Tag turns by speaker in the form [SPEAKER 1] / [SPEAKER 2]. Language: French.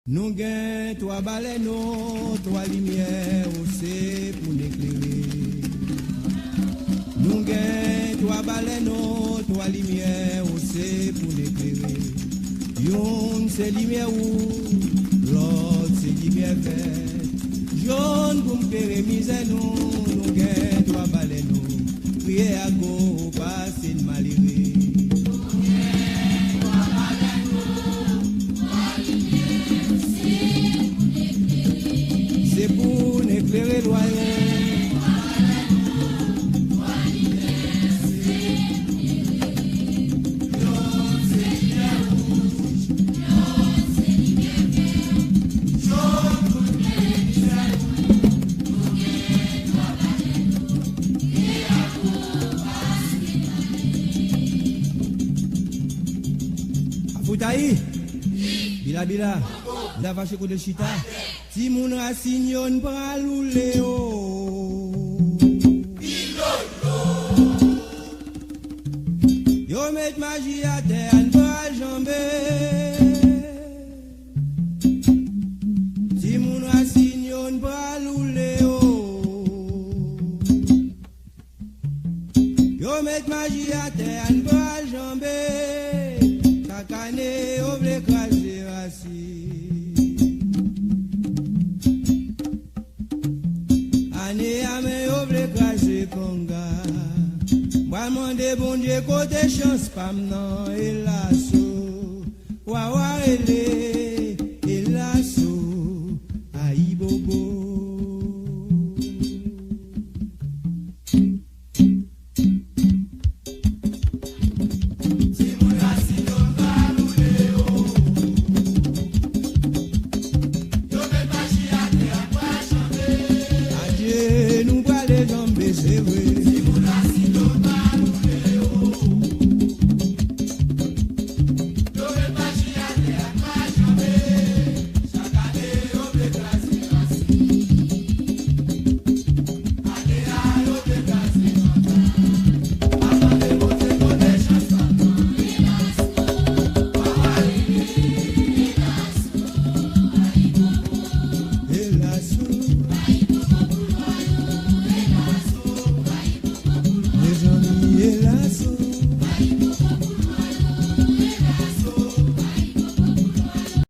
[SPEAKER 1] Nous gagnons trois baleines, trois lumières, c'est pour l'éclairer. Nous gagnons trois baleines, trois lumières, c'est pour l'éclairer. Une c'est lumière rouge, l'autre c'est lumière verte. Jaune pour me faire misère, nous gagnons trois baleines, priez à go, passer de malheureux. C'est pour éclairer le royaume. Afoutaï, bila, la vache de chita. Si mon racine yon pralou léo yo met magie à terre en bras jambé. Si mon racine yon pralou léo yo met magie à terre en bras jambé. Kakane oble krasé racine. Moi demande bon Dieu côté chance pam non et lasso wa ele et lasso aïe bobo. C'est vrai.